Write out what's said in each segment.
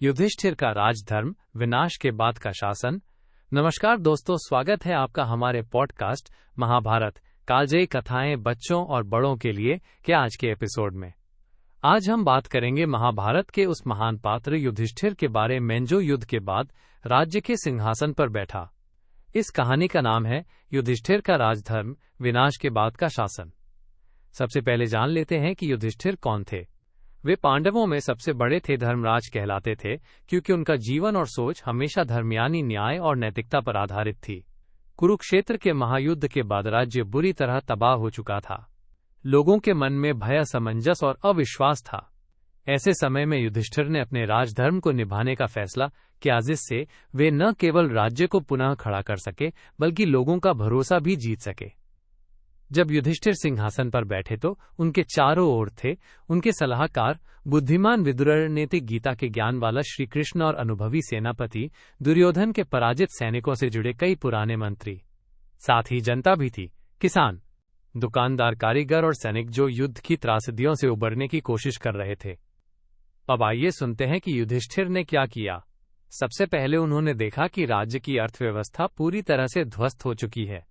युधिष्ठिर का राजधर्म, विनाश के बाद का शासन। नमस्कार दोस्तों, स्वागत है आपका हमारे पॉडकास्ट महाभारत कालजयी कथाएं बच्चों और बड़ों के लिए के आज के एपिसोड में। आज हम बात करेंगे महाभारत के उस महान पात्र युधिष्ठिर के बारे में जो युद्ध के बाद राज्य के सिंहासन पर बैठा। इस कहानी का नाम है युधिष्ठिर का राजधर्म, विनाश के बाद का शासन। सबसे पहले जान लेते हैं कि युधिष्ठिर कौन थे। वे पांडवों में सबसे बड़े थे, धर्मराज कहलाते थे क्योंकि उनका जीवन और सोच हमेशा धर्म यानी न्याय और नैतिकता पर आधारित थी। कुरुक्षेत्र के महायुद्ध के बाद राज्य बुरी तरह तबाह हो चुका था। लोगों के मन में भय, असमंजस और अविश्वास था। ऐसे समय में युधिष्ठिर ने अपने राजधर्म को निभाने का फैसला किया, जिससे वे न केवल राज्य को पुनः खड़ा कर सके बल्कि लोगों का भरोसा भी जीत सके। जब युधिष्ठिर सिंहासन पर बैठे तो उनके चारों ओर थे उनके सलाहकार, बुद्धिमान विदुर, रणनीतिक गीता के ज्ञान वाला श्री कृष्ण और अनुभवी सेनापति दुर्योधन के पराजित सैनिकों से जुड़े कई पुराने मंत्री। साथ ही जनता भी थी, किसान, दुकानदार, कारीगर और सैनिक जो युद्ध की त्रासदियों से उबरने की कोशिश कर रहे थे। अब आइए सुनते हैं कि युधिष्ठिर ने क्या किया। सबसे पहले उन्होंने देखा कि राज्य की अर्थव्यवस्था पूरी तरह से ध्वस्त हो चुकी है।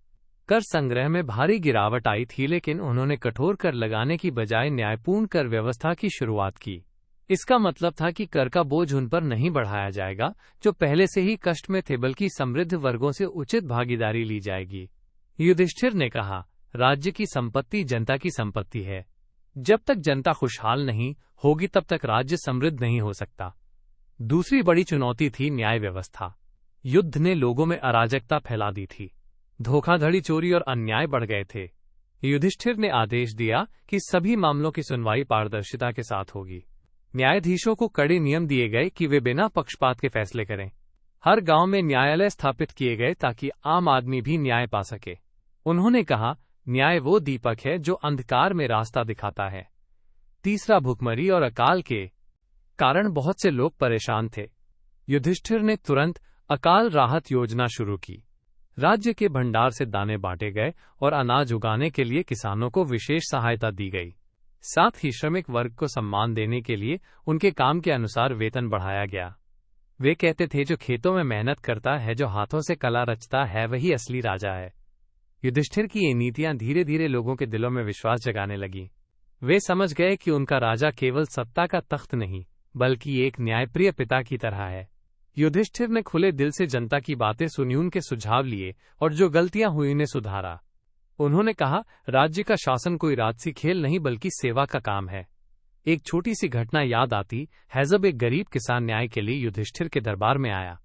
कर संग्रह में भारी गिरावट आई थी, लेकिन उन्होंने कठोर कर लगाने की बजाय न्यायपूर्ण कर व्यवस्था की शुरुआत की। इसका मतलब था कि कर का बोझ उन पर नहीं बढ़ाया जाएगा जो पहले से ही कष्ट में थे, बल्कि समृद्ध वर्गों से उचित भागीदारी ली जाएगी। युधिष्ठिर ने कहा, राज्य की संपत्ति जनता की संपत्ति है। जब तक जनता खुशहाल नहीं होगी तब तक राज्य समृद्ध नहीं हो सकता। दूसरी बड़ी चुनौती थी न्याय व्यवस्था। युद्ध ने लोगों में अराजकता फैला दी थी। धोखाधड़ी, चोरी और अन्याय बढ़ गए थे। युधिष्ठिर ने आदेश दिया कि सभी मामलों की सुनवाई पारदर्शिता के साथ होगी। न्यायाधीशों को कड़े नियम दिए गए कि वे बिना पक्षपात के फैसले करें। हर गांव में न्यायालय स्थापित किए गए ताकि आम आदमी भी न्याय पा सके। उन्होंने कहा, न्याय वो दीपक है जो अंधकार में रास्ता दिखाता है। तीसरा, भूखमरी और अकाल के कारण बहुत से लोग परेशान थे। युधिष्ठिर ने तुरंत अकाल राहत योजना शुरू की। राज्य के भंडार से दाने बांटे गए और अनाज उगाने के लिए किसानों को विशेष सहायता दी गई। साथ ही श्रमिक वर्ग को सम्मान देने के लिए उनके काम के अनुसार वेतन बढ़ाया गया। वे कहते थे, जो खेतों में मेहनत करता है, जो हाथों से कला रचता है, वही असली राजा है। युधिष्ठिर की ये नीतियां धीरे धीरे लोगों के दिलों में विश्वास जगाने लगी। वे समझ गए कि उनका राजा केवल सत्ता का तख्त नहीं बल्कि एक न्यायप्रिय पिता की तरह है। युधिष्ठिर ने खुले दिल से जनता की बातें सुनी, उनके सुझाव लिए और जो गलतियां हुई उन्हें सुधारा। उन्होंने कहा, राज्य का शासन कोई राजसी खेल नहीं बल्कि सेवा का काम है। एक छोटी सी घटना याद आती है जब एक गरीब किसान न्याय के लिए युधिष्ठिर के दरबार में आया।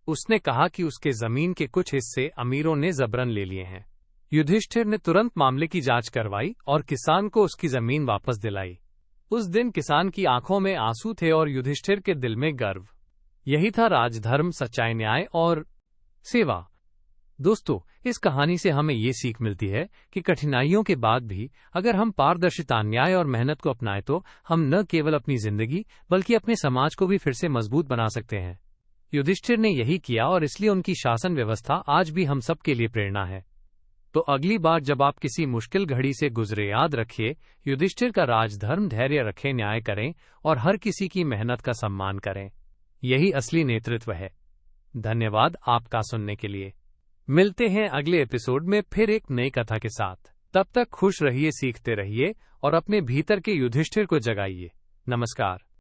उसने कहा कि उसके जमीन के कुछ हिस्से अमीरों ने जबरन ले लिए हैं। युधिष्ठिर ने तुरंत मामले की जांच करवाई और किसान को उसकी जमीन वापस दिलाई। उस दिन किसान की आंखों में आंसू थे और युधिष्ठिर के दिल में गर्व। यही था राजधर्म, सच्चाई, न्याय और सेवा। दोस्तों, इस कहानी से हमें ये सीख मिलती है कि कठिनाइयों के बाद भी अगर हम पारदर्शिता, न्याय और मेहनत को अपनाएं तो हम न केवल अपनी जिंदगी बल्कि अपने समाज को भी फिर से मजबूत बना सकते हैं। युधिष्ठिर ने यही किया और इसलिए उनकी शासन व्यवस्था आज भी हम सब के लिए प्रेरणा है। तो अगली बार जब आप किसी मुश्किल घड़ी से गुजरे, याद रखिए, युधिष्ठिर का राजधर्म, धैर्य रखें, न्याय करें और हर किसी की मेहनत का सम्मान करें। यही असली नेतृत्व है। धन्यवाद आपका सुनने के लिए। मिलते हैं अगले एपिसोड में फिर एक नई कथा के साथ। तब तक खुश रहिए, सीखते रहिए और अपने भीतर के युधिष्ठिर को जगाइए। नमस्कार।